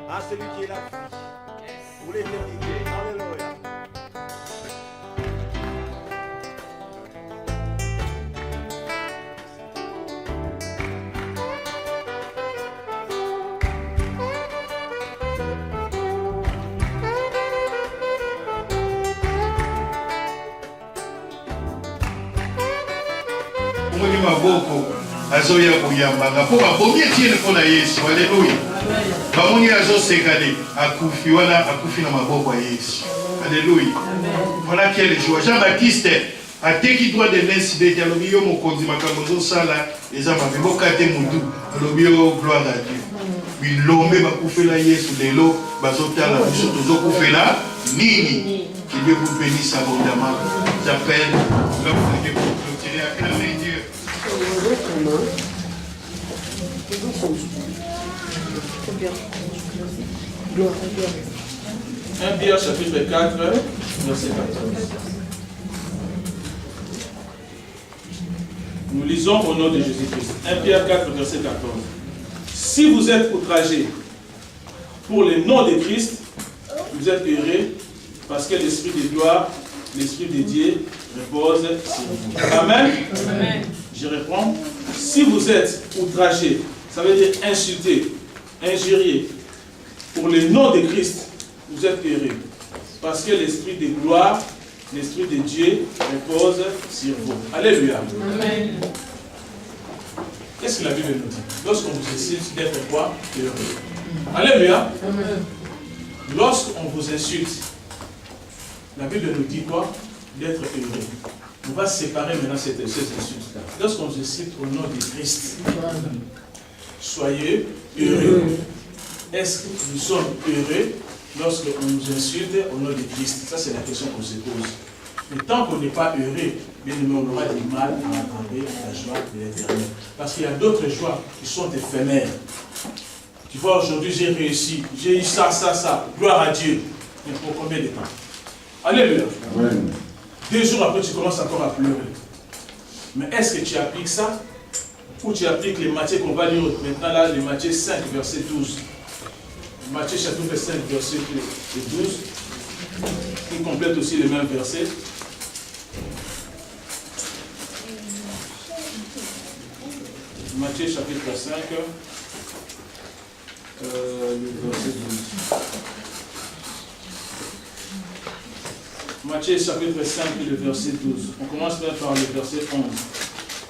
À celui qui est la vie pour l'éternité. Alléluia. Omoni maboko azoya kuyambanga po babomi etienne mpona Yesu. Alléluia. Bamoni azosekade akufi wana akufi na maboko ya Yesu. Alléluia. Voilà quelle joie. Jean-Baptiste ateki droit de l'incident alobi yo mokonzi makambo zosala eza mabe bokate mutu alobi yo gloire à Dieu. Bilombe bakufela Yesu lelo bazotala biso tozokufela nini. Que Dieu vous bénisse abondamment. J'appelle l'homme de Dieu pour clôturer. Acclamez Dieu. Gloire à Dieu. 1 Pierre chapitre 4, verset 14. Nous lisons au nom de Jésus-Christ. 1 Pierre 4, verset 14. Si vous êtes outragés pour le nom de Christ, vous êtes heureux parce que l'Esprit de gloire, l'Esprit de Dieu repose sur vous. Amen. Amen. Je reprends. Si vous êtes outragés, ça veut dire insultés, injuriés, pour le nom de Christ, vous êtes heureux. Parce que l'Esprit de gloire, l'Esprit de Dieu repose sur vous. Alléluia. Amen. Qu'est-ce que la Bible nous dit? Lorsqu'on vous insulte d'être quoi? Heureux. Alléluia. Amen. Lorsqu'on vous insulte, la Bible nous dit quoi? D'être heureux. On va séparer maintenant cette insulte-là. Lorsqu'on vous insulte au nom de Christ, soyez heureux. Est-ce que nous sommes heureux lorsqu'on nous insulte au nom de Christ? Ça, c'est la question qu'on se pose. Mais tant qu'on n'est pas heureux, on aura du mal à atteindre la joie de l'éternel. Parce qu'il y a d'autres joies qui sont éphémères. Tu vois, aujourd'hui, j'ai réussi, j'ai eu ça, gloire à Dieu. Mais pour combien de temps? Alléluia. Amen. 2 jours après, tu commences encore à pleurer. Mais est-ce que tu appliques ça? Ou tu appliques les Matthieu qu'on va lire maintenant là, les Matthieu 5, verset 12. Matthieu chapitre 5, verset 12. Il complète aussi les mêmes versets. Matthieu chapitre 5, le verset 12. Matthieu chapitre 5, le verset 12. On commence par le verset 11.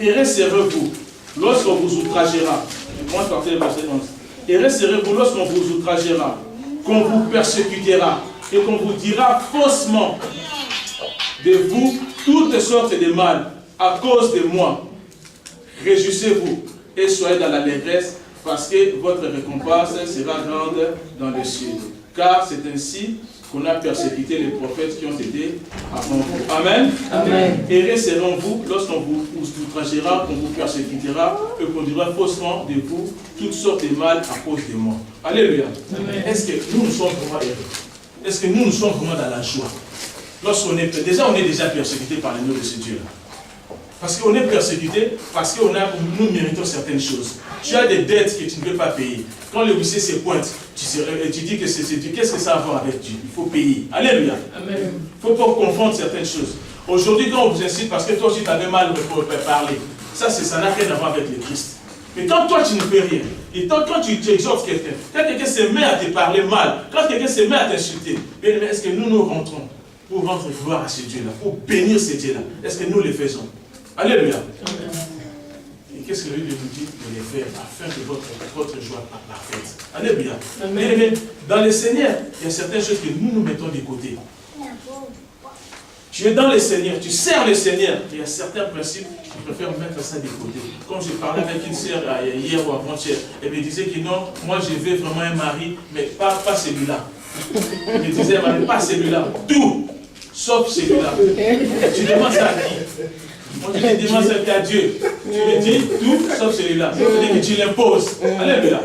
Heureux serez-vous lorsqu'on vous outragera. On commence par le verset 11. Heureux serez-vous lorsqu'on vous outragera, qu'on vous persécutera et qu'on vous dira faussement de vous toutes sortes de mal à cause de moi. Réjouissez-vous et soyez dans l'allégresse parce que votre récompense sera grande dans le ciel. Car c'est ainsi qu'on a persécuté les prophètes qui ont été avant vous. Amen. Amen. Heureux seront-vous lorsqu'on vous outragera, qu'on vous persécutera et qu'on dira faussement de vous toutes sortes de mal à cause de moi. Alléluia. Est-ce que nous sommes vraiment heureux? Est-ce que nous sommes vraiment dans la joie? Lorsqu'on est déjà persécuté par le nom de ce Dieu-là. Parce qu'on est persécuté, parce que nous méritons certaines choses. Tu as des dettes que tu ne peux pas payer. Quand le huissier se pointe, tu dis que c'est Dieu. Qu'est-ce que ça a à voir avec Dieu? Il faut payer. Alléluia. Il ne faut pas confondre certaines choses. Aujourd'hui, quand on vous incite parce que toi aussi tu avais mal parlé, ça n'a rien à voir avec le Christ. Mais quand toi tu ne fais rien, et quand tu exhortes quelqu'un, quand quelqu'un se met à te parler mal, quand quelqu'un se met à t'insulter, est-ce que nous rentrons pour rendre gloire à ce Dieu-là, pour bénir ce Dieu-là? Est-ce que nous le faisons? Alléluia. qu'est-ce que le Dieu nous dit de les faire afin que votre joie soit parfaite. Alléluia. Mais dans le Seigneur, il y a certaines choses que nous mettons de côté. Tu es dans le Seigneur, tu sers le Seigneur. Il y a certains principes, tu préfères mettre ça de côté. Comme je parlais avec une sœur hier ou avant-hier, elle me disait que non, moi je veux vraiment un mari, mais pas celui-là. Elle me disait, pas celui-là, tout, sauf celui-là. Tu demandes ça à qui? Moi je te demande ça à Dieu. Tu me dis tout, sauf celui-là. C'est-à-dire que tu l'imposes. Alléluia.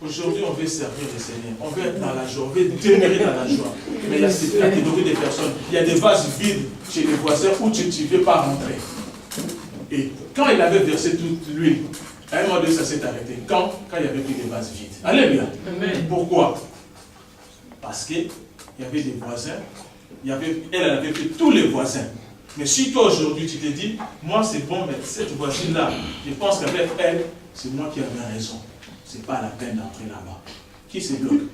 Aujourd'hui, on veut servir le Seigneur, on veut être dans la joie, on veut demeurer dans la joie. Mais il y a cette catégorie de personnes, il y a des vases vides chez les voisins où tu ne veux pas rentrer. Et quand il avait versé toute l'huile, à un moment donné, ça s'est arrêté. Quand il n'y avait plus de vases vides. Alléluia. Pourquoi? Parce qu'il y avait des voisins, elle avait fait tous les voisins. Mais si toi aujourd'hui tu te dis, moi c'est bon, mais cette voisine-là, je pense qu'avec elle, c'est moi qui avais raison. C'est pas la peine d'entrer là-bas. Qui se bloque?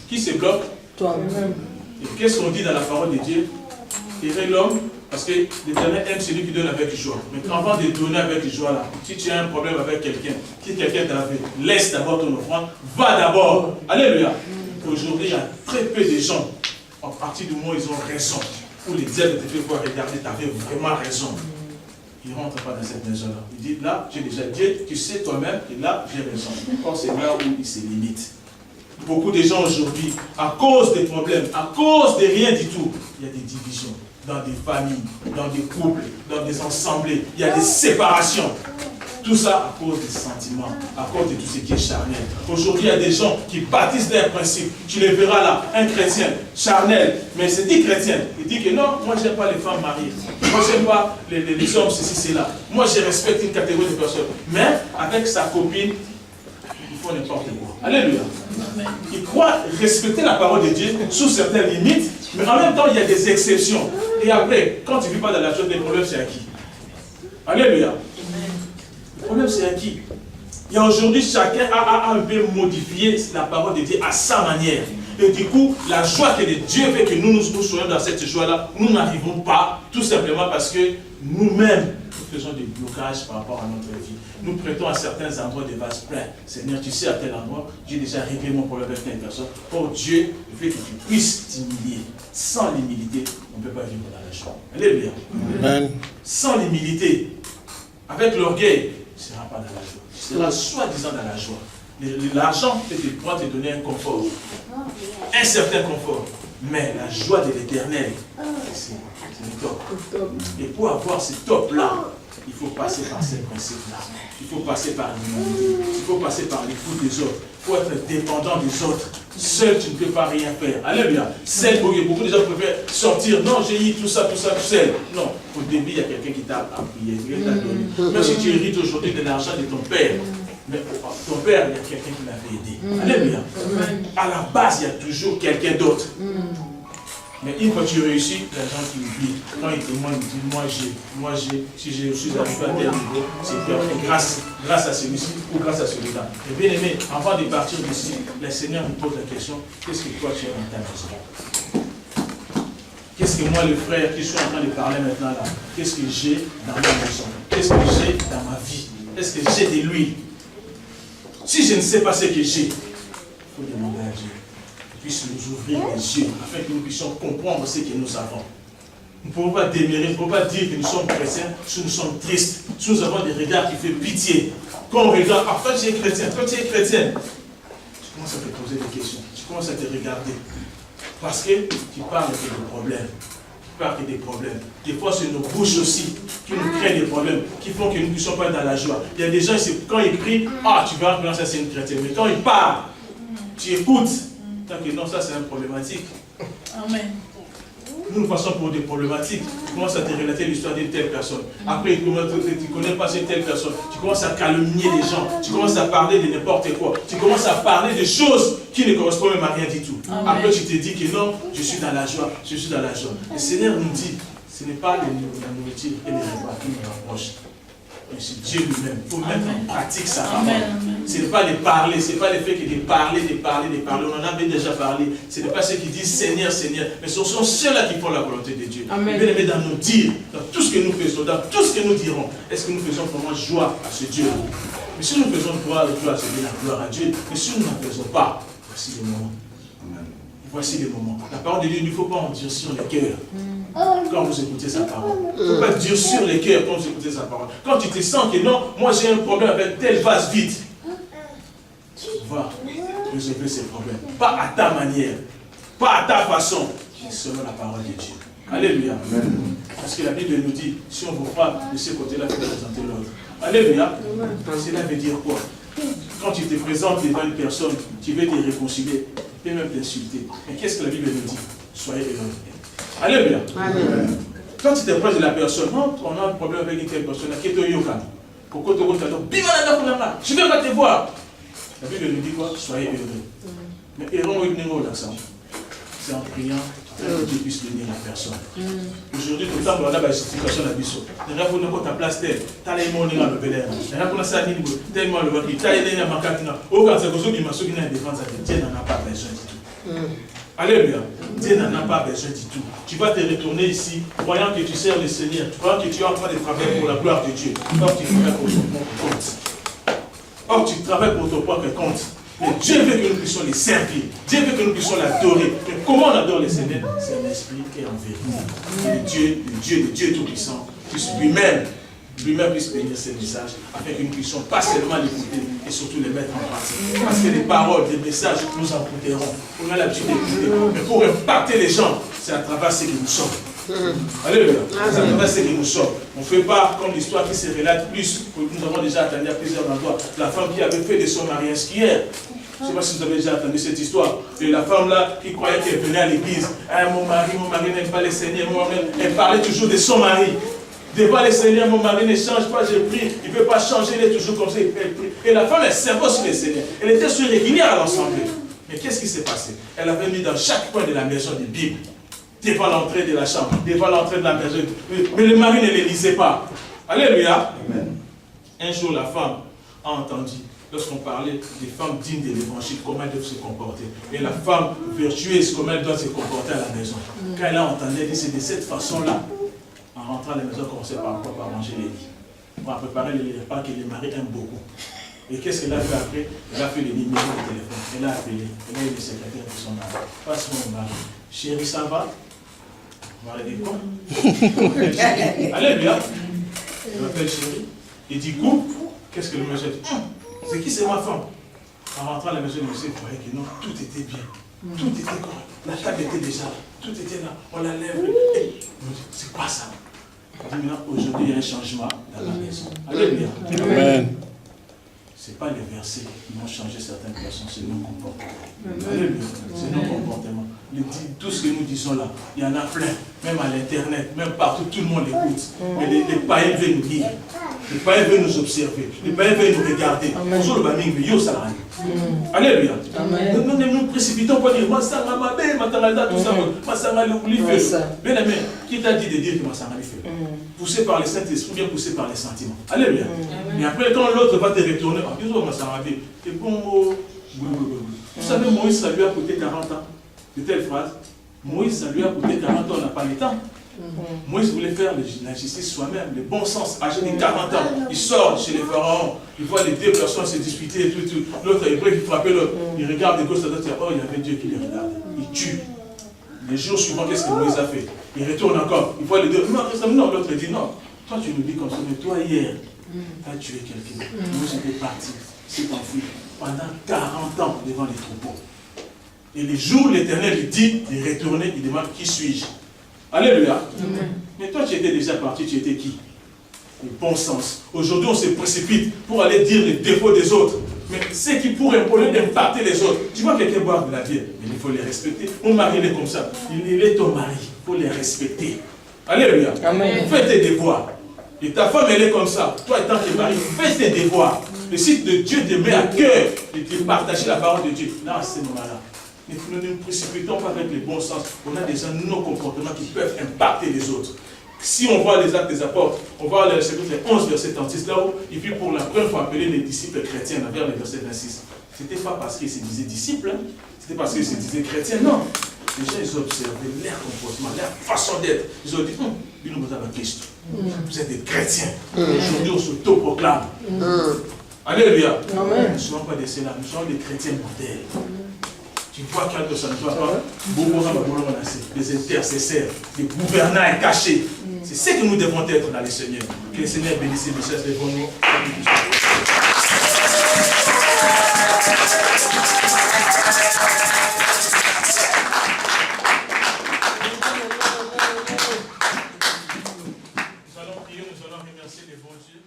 Qui se bloque? Toi-même. Et qu'est-ce qu'on dit dans la parole de Dieu? Aimer l'homme, parce que l'Éternel aime celui qui donne avec joie. Mais avant de donner avec joie là, si tu as un problème avec quelqu'un, si quelqu'un t'a fait, laisse d'abord ton offrande, va d'abord. Alléluia. Aujourd'hui, il y a très peu de gens, à partir du moment où ils ont raison, où les diables te fait voir regarder, tu avais vraiment raison. Il ne rentre pas dans cette maison-là. Il dit, là, j'ai déjà dit, tu sais toi-même que là, j'ai raison. Or, c'est là où il se limite. Beaucoup de gens aujourd'hui, à cause des problèmes, à cause de rien du tout, il y a des divisions dans des familles, dans des couples, dans des assemblées. Il y a des séparations. Tout ça à cause des sentiments, à cause de tout ce qui est charnel. Aujourd'hui, il y a des gens qui bâtissent d'un principe. Tu les verras là, un chrétien charnel, mais c'est dit chrétien. Il dit que non, moi je n'aime pas les femmes mariées. Moi je n'aime pas les hommes, ceci, cela. Moi je respecte une catégorie de personnes. Mais avec sa copine, il faut n'importe quoi. Alléluia. Il croit respecter la parole de Dieu sous certaines limites, mais en même temps il y a des exceptions. Et après, quand tu ne vis pas dans la chose des problèmes, c'est à qui? Alléluia. Le problème, c'est à qui? Et aujourd'hui, chacun a un peu modifié la parole de Dieu à sa manière. Et du coup, la joie que Dieu veut que nous soyons dans cette joie-là, nous n'arrivons pas, tout simplement parce que nous-mêmes, nous faisons des blocages par rapport à notre vie. Nous prêtons à certains endroits des vases pleins. Seigneur, tu sais à tel endroit, j'ai déjà réglé mon problème avec telle personne. Pour Dieu, il fait que tu puisses t'humilier. Sans l'humilité, on ne peut pas vivre dans la joie. Alléluia. Amen. Sans l'humilité, avec l'orgueil, tu ne seras pas dans la joie. Tu seras soi-disant dans la joie. L'argent pourra te donner un confort, un certain confort. Mais la joie de l'éternel, c'est le top. Et pour avoir ce top-là, il faut passer par ces principes-là. Il faut passer par l'humilité. Il faut passer par l'écoute des autres. Il faut être dépendant des autres. Seul, tu ne peux pas rien faire. Alléluia. Seul, beaucoup de gens préfèrent sortir. Non, j'ai eu tout ça, seul. Non, au début, il y a quelqu'un qui t'a appuyé, qui t'a donné. Même si tu hérites aujourd'hui de l'argent de ton père, mais ton père, il y a quelqu'un qui l'avait aidé. Alléluia. À la base, il y a toujours quelqu'un d'autre. Mais une fois que tu réussis, les gens qui oublient. Quand ils témoignent, ils disent, moi j'ai, si je suis arrivé à tel niveau, c'est grâce à celui-ci ou grâce à celui-là. Et bien aimé, avant de partir d'ici, le Seigneur nous pose la question, qu'est-ce que toi tu as dans ta maison? Qu'est-ce que moi, le frère, qui suis en train de parler maintenant là, qu'est-ce que j'ai dans ma maison? Qu'est-ce que j'ai dans ma vie? Est-ce que j'ai de l'huile? Si je ne sais pas ce que j'ai, il faut demander à Dieu. Puisse nous ouvrir les yeux afin que nous puissions comprendre ce que nous avons. Nous ne pouvons pas démérer, nous ne pouvons pas dire que nous sommes chrétiens si nous sommes tristes, si nous avons des regards qui font pitié. Quand on regarde, ah, toi tu es chrétien, tu commences à te poser des questions, tu commences à te regarder. Parce que tu parles que des problèmes. Tu parles que des problèmes. Des fois, c'est nos bouches aussi qui nous créent des problèmes, qui font que nous ne puissions pas être dans la joie. Il y a des gens, quand ils crient, ah, tu vas maintenant ça c'est une chrétienne. Mais quand ils parlent, tu écoutes. Tant que non, ça c'est une problématique. Amen. Nous passons pour des problématiques. Tu commences à te relater l'histoire d'une telle personne. Après, tu ne connais pas cette telle personne. Tu commences à calomnier les gens. Tu commences à parler de n'importe quoi. Tu commences à parler de choses qui ne correspondent même à rien du tout. Amen. Après, tu te dis que non, je suis dans la joie. Je suis dans la joie. Le Seigneur nous dit, ce n'est pas la nourriture et les repas qui nous rapprochent. Mais c'est Dieu lui-même. Il faut mettre en pratique ça. Amen. Ce n'est pas de parler, ce n'est pas le fait que de parler. On en avait déjà parlé. Ce n'est pas ceux qui disent Seigneur, Seigneur. Mais ce sont ceux-là qui font la volonté de Dieu. Amen. Mais dans nos dires, dans tout ce que nous faisons, dans tout ce que nous dirons, est-ce que nous faisons vraiment joie à ce Dieu? Mais si nous faisons gloire à ce Dieu, la gloire à Dieu, mais si nous n'en faisons pas, voici le moment. Voici les moments. La parole de Dieu, il ne faut pas endurcir les cœurs quand vous écoutez sa parole. Il ne faut pas durcir les cœurs quand vous écoutez sa parole. Quand tu te sens que non, moi j'ai un problème avec tel vase vide, va résoudre ces problèmes. Pas à ta manière, pas à ta façon, mais selon la parole de Dieu. Alléluia. Parce que la Bible nous dit, si on vous frappe de ce côté-là, il faut présenter l'autre. Alléluia. Cela veut dire quoi? Quand tu te présentes devant une personne, tu veux te réconcilier, tu peux même t'insulter. Mais qu'est-ce que la Bible nous dit? Soyez heureux. Alléluia. Quand tu te présentes de la personne, non, on a un problème avec une telle personne, qui est au yoga. Pourquoi tu je ne vais pas te voir. La Bible nous dit quoi? Soyez heureux. Mais heureux, l'accent. C'est en priant que Dieu puisse bénir la personne. Aujourd'hui, tout le temps, on a une situation à Bissot. On a pour ta place telle, tu as les mots dans le bel air. On a pour ça, tellement le waki, tu as les mots dans au cas où il m'a souligné la défense, Dieu n'en a pas besoin du tout. Alléluia. Dieu n'en a pas besoin du tout. Tu vas te retourner ici, croyant que tu sers le Seigneur, croyant que tu es en train de travailler pour la gloire de Dieu. Or, tu travailles pour ton propre compte. Or, tu travailles pour ton propre compte. Mais Dieu veut que nous puissions les servir. Dieu veut que nous puissions l'adorer. Mais comment on adore le Seigneur? C'est en esprit et en vérité. Le Dieu tout-puissant, puisse lui-même puisse bénir ces messages, afin que nous puissions pas seulement l'écouter, et surtout les mettre en pratique. Parce que les paroles, les messages, nous en écouterons. On a l'habitude d'écouter. Mais pour impacter les gens, c'est à travers ce que nous sommes. Alléluia. C'est à travers ce que nous sommes. On ne fait pas comme l'histoire qui se relate plus, que nous avons déjà entendu à plusieurs endroits. La femme qui avait fait de son mari un skieur. Je ne sais pas si vous avez déjà entendu cette histoire. Et la femme là, qui croyait qu'elle venait à l'église. Ah, mon mari n'aime pas le Seigneur. Elle parlait toujours de son mari. Devant le Seigneur, mon mari ne change pas, j'ai pris. Il ne veut pas changer, il est toujours comme ça. Et la femme, elle servait sur le Seigneur. Elle était sur régulière à l'ensemble. Mais qu'est-ce qui s'est passé? Elle avait mis dans chaque coin de la maison des Bibles. Devant l'entrée de la chambre, devant l'entrée de la maison. Mais le mari ne les lisait pas. Alléluia. Amen. Un jour, la femme a entendu, lorsqu'on parlait des femmes dignes de l'évangile, comment elles doivent se comporter. Et la femme vertueuse, comment elle doit se comporter à la maison. Quand elle a entendu, elle dit, c'est de cette façon-là. En rentrant à la maison, on commençait par manger les lits. On a préparé les repas que les maris aiment beaucoup. Et qu'est-ce qu'elle a fait après? Elle a fait les numéros de téléphone. Elle a appelé. Elle a eu le secrétaire de son mari. Passe mon mari. Chérie, ça va? On va aller quoi? Alléluia. Je m'appelle chérie. Il dit coupe. Qu'est-ce que le monsieur dit? C'est qui? C'est ma femme. En rentrant à la maison, le monsieur voyait que non, tout était bien. Tout était correct. La table était déjà là. Tout était là. On la lève. C'est quoi ça? Aujourd'hui, il y a un changement dans la maison. Alléluia. Amen. Ce n'est pas les versets qui vont changer certaines personnes, c'est nos comportements. Alléluia. C'est nos comportements. Tout ce que nous disons là, il y en a plein. Même à l'internet, même partout, tout le monde écoute. Mais les païens veulent nous lire. Les païens veulent nous observer. Les païens veulent nous regarder. Bonjour le baming, mais yo ça Alléluia. Nous ne nous précipitons pas dire Masanga Mabé, Matangalda, tout ça. Masanga Lifé. Bien aimé, qui t'a dit de dire que Masanga Lifé? Poussé par le Saint-Esprit, bien poussé par les sentiments. Alléluia. Mais après, quand l'autre va te retourner, c'est bon. Vous savez, Moïse, ça lui a coûté 40 ans. De telle phrase, Moïse, ça lui a coûté 40 ans, on n'a pas le temps. Moïse voulait faire la justice soi-même, le bon sens, âgé de 40 ans. Il sort chez les pharaons, il voit les deux personnes se disputer et tout. L'autre hébreu qui frappait l'autre, il regarde de gauche à droite, oh, il y avait Dieu qui les regarde. Il tue. Les jours suivants, qu'est-ce que Moïse a fait? Il retourne encore, il voit les deux. Non, l'autre dit non. Toi, tu nous dis comme ça, mais toi, hier, tu as tué quelqu'un. Moi, j'étais parti, c'est enfui, pendant 40 ans devant les troupeaux. Et les jours, l'Éternel lui dit de retourner, il demande qui suis-je? Alléluia. Mais toi, tu étais déjà parti, tu étais qui? Le bon sens. Aujourd'hui, on se précipite pour aller dire les défauts des autres. Mais c'est qui pour imposer d'impacter les autres. Tu vois quelqu'un boire de la bière, mais il faut les respecter. Mon mari, il est comme ça. Il est ton mari. Il faut les respecter. Alléluia. Amen. Fais tes devoirs. Et ta femme, elle est comme ça. Toi, étant tes maris, fais tes devoirs. Le site de Dieu te met à cœur de partager la parole de Dieu. Là, à ce moment-là. Mais nous ne nous précipitons pas avec le bon sens. On a déjà nos comportements qui peuvent impacter les autres. Si on voit les actes des apôtres, on voit le chapitre 11, verset 36, là où il fut pour la première fois appelé les disciples chrétiens, vers le verset 26. Ce n'était pas parce qu'ils se disaient disciples, hein. C'était parce qu'ils se disaient chrétiens, non. Les gens, ils observaient leur comportement, leur façon d'être. Ils ont dit, lui nous avons la question. Vous êtes des chrétiens. Aujourd'hui, on s'autoproclame. Alléluia. Nous ne sommes pas des sénats, nous sommes des chrétiens modèles. Tu vois quelque chose, ne va pas. Des intercesseurs, des gouvernails cachés. C'est ce que nous devons être dans le Seigneur. Que le Seigneur bénisse nos chers devant nous. Nous allons prier, nous allons remercier les bons dieux.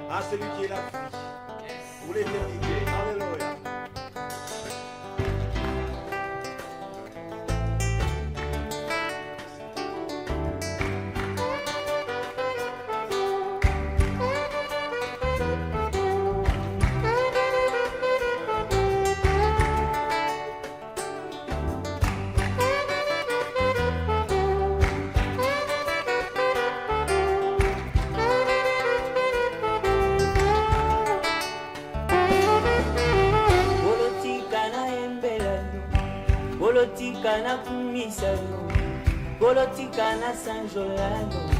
À celui qui est la vie pour l'éternité. Alléluia. Bolotika na kumisa yo, bolotika na sanjolano.